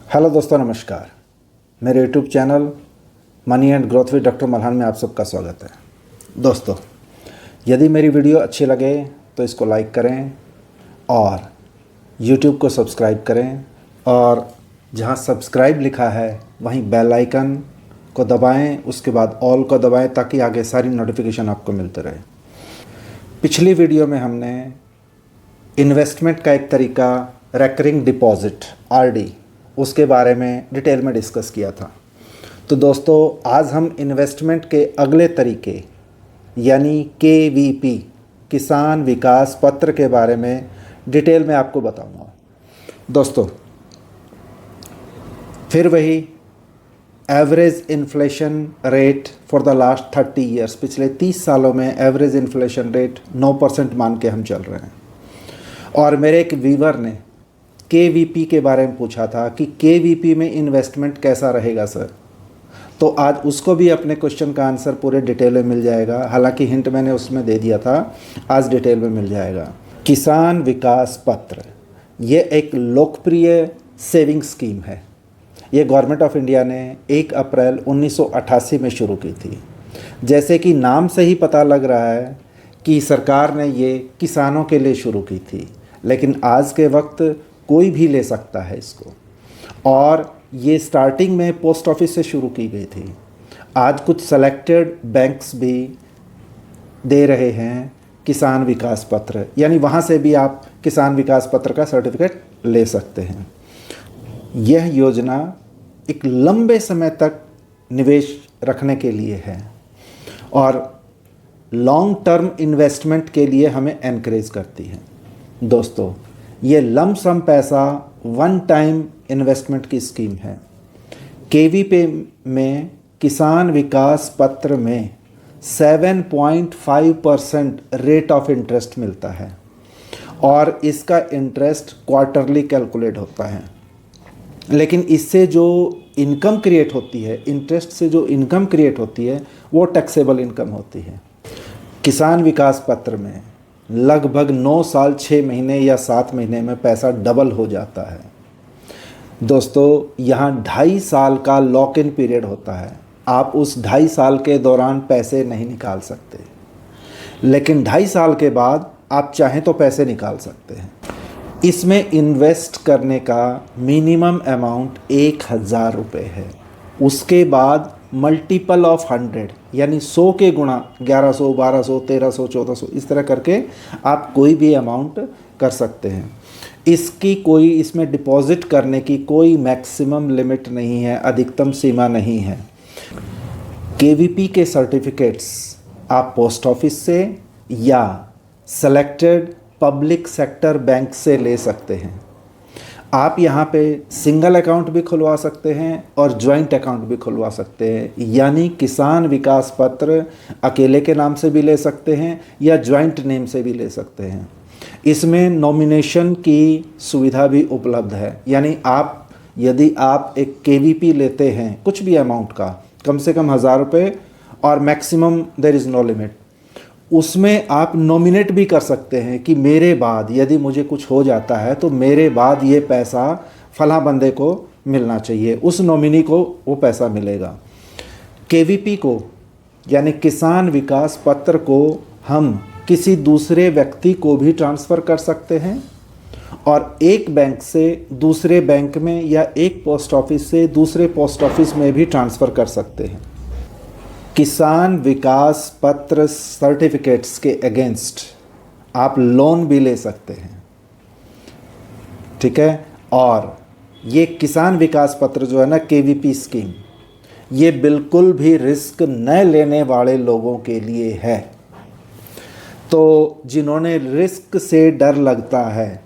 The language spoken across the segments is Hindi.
हेलो दोस्तों, नमस्कार। मेरे YouTube channel money and growth with doctor Malhan में आप सबका स्वागत है। दोस्तों, यदि मेरी वीडियो अच्छी लगे तो इसको लाइक करें और यूट्यूब को सब्सक्राइब करें, और जहां सब्सक्राइब लिखा है वहीं बेल आइकन को दबाएं, उसके बाद ऑल को दबाएं ताकि आगे सारी नोटिफिकेशन आपको मिलते रहे। पिछली वीडियो में हमने इन्वेस्टमेंट का एक तरीका रेकरिंग डिपॉजिट आरडी उसके बारे में डिटेल में डिस्कस किया था। तो दोस्तों, आज हम इन्वेस्टमेंट के अगले तरीके यानी केवीपी किसान विकास पत्र के बारे में डिटेल में आपको बताऊंगा। दोस्तों, फिर वही average inflation rate for the last 30 years, पिछले 30 सालों में एवरेज इन्फ्लेशन रेट 9% मान के हम चल रहे हैं। और मेरे एक व्यूवर ने केवीपी के बारे में पूछा था कि केवीपी में इन्वेस्टमेंट कैसा रहेगा सर। तो आज उसको भी अपने क्वेश्चन का आंसर पूरे डिटेल में मिल जाएगा। हालांकि हिंट मैंने उसमें दे दिया था, आज डिटेल में मिल जाएगा। किसान विकास पत्र ये एक लोकप्रिय सेविंग स्कीम है। ये गवर्नमेंट ऑफ इंडिया ने 1 अप्रैल 1988 में शुरू की थी। जैसे कि नाम से ही पता लग रहा है कि सरकार ने ये किसानों के लिए शुरू की थी, लेकिन आज के वक्त कोई भी ले सकता है इसको। और ये स्टार्टिंग में पोस्ट ऑफिस से शुरू की गई थी। आज कुछ सेलेक्टेड बैंक्स भी दे रहे हैं किसान विकास पत्र, यानी वहाँ से भी आप किसान विकास पत्र का सर्टिफिकेट ले सकते हैं। यह योजना एक लंबे समय तक निवेश रखने के लिए है और लॉन्ग टर्म इन्वेस्टमेंट के लिए हमें एनकरेज करती है। दोस्तों, ये लम सम पैसा वन टाइम इन्वेस्टमेंट की स्कीम है। केवीपी में किसान विकास पत्र में 7.5% रेट ऑफ इंटरेस्ट मिलता है और इसका इंटरेस्ट क्वार्टरली कैलकुलेट होता है। लेकिन इससे जो इनकम क्रिएट होती है, इंटरेस्ट से जो इनकम क्रिएट होती है, वो टैक्सेबल इनकम होती है। किसान विकास पत्र में लगभग 9 साल 6 महीने या 7 महीने में पैसा डबल हो जाता है। दोस्तों, यहाँ 2.5 साल का लॉक इन पीरियड होता है। आप उस 2.5 साल के दौरान पैसे नहीं निकाल सकते, लेकिन 2.5 साल के बाद आप चाहें तो पैसे निकाल सकते हैं। इसमें इन्वेस्ट करने का मिनिमम अमाउंट 1,000 रुपये है। उसके बाद मल्टीपल ऑफ 100 यानी 100 के गुणा 1100, 1200, 1300, 1400 इस तरह करके आप कोई भी अमाउंट कर सकते हैं। इसमें डिपॉजिट करने की कोई मैक्सिमम लिमिट नहीं है, अधिकतम सीमा नहीं है। केवीपी के सर्टिफिकेट्स आप पोस्ट ऑफिस से या सेलेक्टेड पब्लिक सेक्टर बैंक से ले सकते हैं। आप यहाँ पे सिंगल अकाउंट भी खुलवा सकते हैं और जॉइंट अकाउंट भी खुलवा सकते हैं, यानी किसान विकास पत्र अकेले के नाम से भी ले सकते हैं या जॉइंट नेम से भी ले सकते हैं। इसमें नॉमिनेशन की सुविधा भी उपलब्ध है, यानी यदि आप एक केवीपी लेते हैं कुछ भी अमाउंट का, कम से कम 1,000 रुपये और maximum there is no limit, उसमें आप नॉमिनेट भी कर सकते हैं कि मेरे बाद यदि मुझे कुछ हो जाता है तो मेरे बाद ये पैसा फला बंदे को मिलना चाहिए, उस नॉमिनी को वो पैसा मिलेगा। केवीपी को यानी किसान विकास पत्र को हम किसी दूसरे व्यक्ति को भी ट्रांसफ़र कर सकते हैं और एक बैंक से दूसरे बैंक में या एक पोस्ट ऑफिस से दूसरे पोस्ट ऑफिस में भी ट्रांसफ़र कर सकते हैं। किसान विकास पत्र सर्टिफिकेट्स के अगेंस्ट आप लोन भी ले सकते हैं, ठीक है। और ये किसान विकास पत्र जो है ना, केवीपी स्कीम, ये बिल्कुल भी रिस्क न लेने वाले लोगों के लिए है। तो जिन्होंने रिस्क से डर लगता है,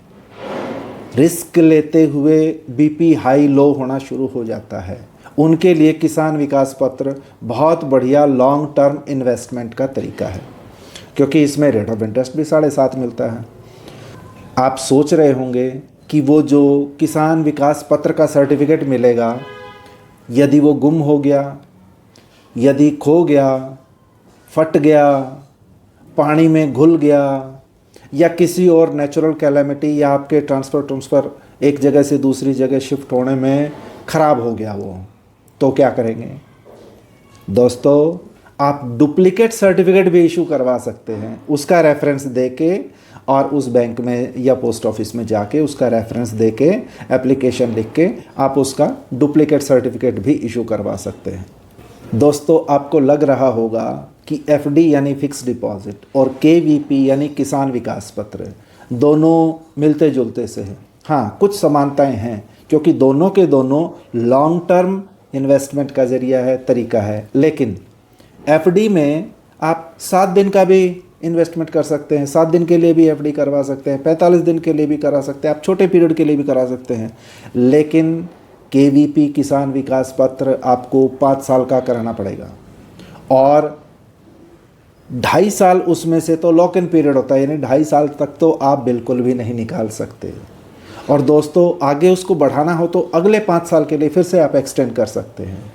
रिस्क लेते हुए बीपी हाई लो होना शुरू हो जाता है, उनके लिए किसान विकास पत्र बहुत बढ़िया लॉन्ग टर्म इन्वेस्टमेंट का तरीका है, क्योंकि इसमें रेट ऑफ इंटरेस्ट भी 7.5 मिलता है। आप सोच रहे होंगे कि वो जो किसान विकास पत्र का सर्टिफिकेट मिलेगा, यदि वो गुम हो गया, यदि खो गया, फट गया, पानी में घुल गया या किसी और नेचुरल कैलेमिटी या आपके ट्रांसफ़र एक जगह से दूसरी जगह शिफ्ट होने में ख़राब हो गया वो, तो क्या करेंगे दोस्तों? आप डुप्लीकेट सर्टिफिकेट भी इशू करवा सकते हैं, उसका रेफरेंस देके और उस बैंक में या पोस्ट ऑफिस में जाके उसका रेफरेंस देके एप्लीकेशन लिख के आप उसका डुप्लीकेट सर्टिफिकेट भी इशू करवा सकते हैं। दोस्तों, आपको लग रहा होगा कि एफडी यानी फिक्स डिपॉजिट और केवीपी यानी किसान विकास पत्र दोनों मिलते जुलते से हैं। हाँ, कुछ समानताएं हैं क्योंकि दोनों के दोनों लॉन्ग टर्म इन्वेस्टमेंट का ज़रिया है, तरीका है। लेकिन एफडी में आप 7 दिन का भी इन्वेस्टमेंट कर सकते हैं, 7 दिन के लिए भी एफडी करवा सकते हैं, 45 दिन के लिए भी करा सकते हैं, आप छोटे पीरियड के लिए भी करा सकते हैं। लेकिन केवीपी किसान विकास पत्र आपको 5 साल का कराना पड़ेगा और 2.5 साल उसमें से तो लॉक इन पीरियड होता है, यानी 2.5 साल तक तो आप बिल्कुल भी नहीं निकाल सकते। और दोस्तों, आगे उसको बढ़ाना हो तो अगले 5 साल के लिए फिर से आप एक्सटेंड कर सकते हैं।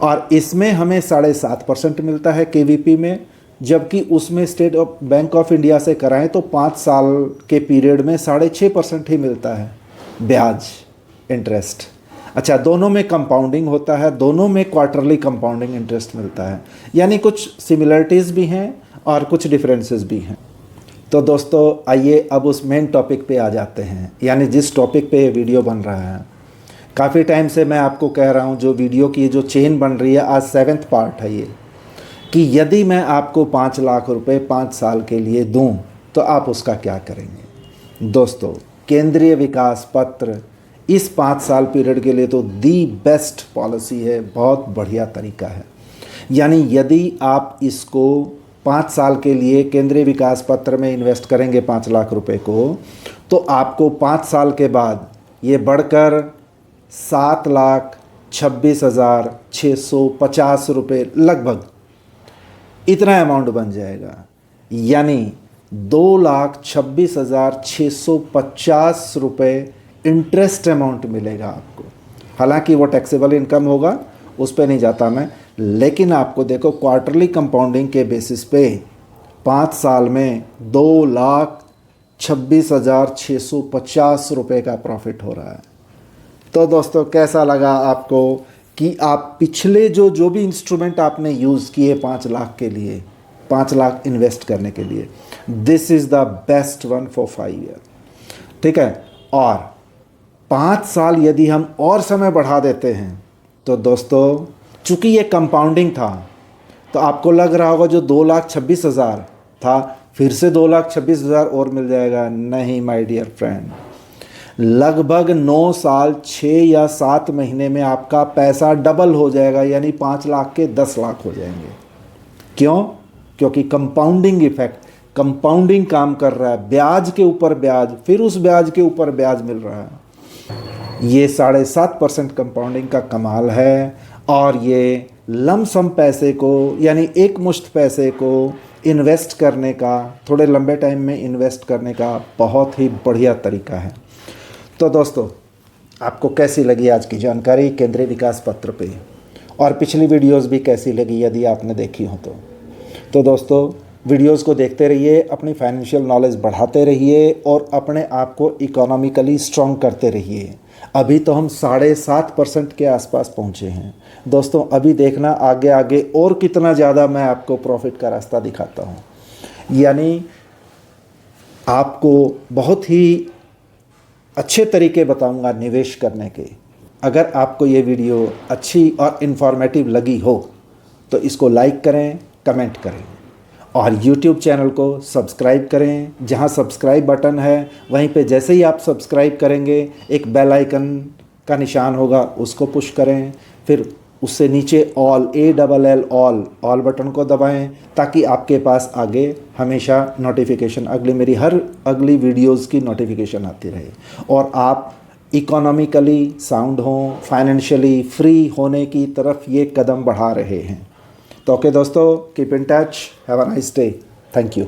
और इसमें हमें 7.5% मिलता है केवीपी में, जबकि उसमें स्टेट बैंक ऑफ इंडिया से कराएं तो 5 साल के पीरियड में 6.5% ही मिलता है ब्याज, इंटरेस्ट। अच्छा, दोनों में कंपाउंडिंग होता है, दोनों में क्वार्टरली कंपाउंडिंग इंटरेस्ट मिलता है, यानी कुछ सिमिलरिटीज़ भी हैं और कुछ डिफरेंसेस भी हैं। तो दोस्तों, आइए अब उस मेन टॉपिक पे आ जाते हैं, यानी जिस टॉपिक पे ये वीडियो बन रहा है। काफ़ी टाइम से मैं आपको कह रहा हूँ, जो वीडियो की जो चेन बन रही है, आज 7th पार्ट है ये, कि यदि मैं आपको 5 लाख रुपए 5 साल के लिए दूं तो आप उसका क्या करेंगे। दोस्तों, केंद्रीय विकास पत्र इस 5 साल पीरियड के लिए तो दी बेस्ट पॉलिसी है, बहुत बढ़िया तरीका है। यानी यदि आप इसको 5 साल के लिए केंद्रीय विकास पत्र में इन्वेस्ट करेंगे 5 लाख रुपए को, तो आपको 5 साल के बाद ये बढ़कर 7,26,650 रुपये लगभग इतना अमाउंट बन जाएगा। यानी 2,26,650 रुपये इंटरेस्ट अमाउंट मिलेगा आपको। हालांकि वो टैक्सेबल इनकम होगा, उस पर नहीं जाता मैं, लेकिन आपको देखो क्वार्टरली कंपाउंडिंग के बेसिस पे 5 साल में 2,26,650 रुपये का प्रॉफिट हो रहा है। तो दोस्तों, कैसा लगा आपको कि आप पिछले जो भी इंस्ट्रूमेंट आपने यूज़ किए 5 लाख के लिए, 5 लाख इन्वेस्ट करने के लिए, this is the best one for 5 year. ठीक है, और 5 साल यदि हम और समय बढ़ा देते हैं तो दोस्तों, चूँकि ये कंपाउंडिंग था, तो आपको लग रहा होगा जो 2,26,000 था फिर से 2,26,000 और मिल जाएगा। नहीं माय डियर फ्रेंड, लगभग 9 साल 6 या 7 महीने में आपका पैसा डबल हो जाएगा, यानी 5 लाख के 10 लाख हो जाएंगे। क्यों? क्योंकि कंपाउंडिंग इफेक्ट, कंपाउंडिंग काम कर रहा है, ब्याज के ऊपर ब्याज, फिर उस ब्याज के ऊपर ब्याज मिल रहा है। ये 7.5% कंपाउंडिंग का कमाल है। और ये लमसम पैसे को, यानी एक मुश्त पैसे को इन्वेस्ट करने का, थोड़े लंबे टाइम में इन्वेस्ट करने का बहुत ही बढ़िया तरीका है। तो दोस्तों, आपको कैसी लगी आज की जानकारी केंद्रीय विकास पत्र पे, और पिछली वीडियोस भी कैसी लगी यदि आपने देखी हो तो दोस्तों, वीडियोस को देखते रहिए, अपनी फाइनेंशियल नॉलेज बढ़ाते रहिए और अपने आप को इकोनॉमिकली स्ट्रॉन्ग करते रहिए। अभी तो हम 7.5% के आसपास पहुँचे हैं दोस्तों। अभी देखना आगे आगे और कितना ज़्यादा मैं आपको प्रॉफिट का रास्ता दिखाता हूँ। यानी आपको बहुत ही अच्छे तरीके बताऊंगा निवेश करने के। अगर आपको ये वीडियो अच्छी और इन्फॉर्मेटिव लगी हो तो इसको लाइक करें, कमेंट करें और YouTube चैनल को सब्सक्राइब करें। जहां सब्सक्राइब बटन है वहीं पे जैसे ही आप सब्सक्राइब करेंगे एक बेल आइकन का निशान होगा, उसको पुश करें। फिर उससे नीचे ऑल ऑल बटन को दबाएं ताकि आपके पास आगे हमेशा नोटिफिकेशन, मेरी हर अगली वीडियोस की नोटिफिकेशन आती रहे और आप इकोनॉमिकली साउंड हों, फाइनेंशियली फ्री होने की तरफ ये कदम बढ़ा रहे हैं। तो ओके दोस्तों, keep in touch, have a nice day, thank you.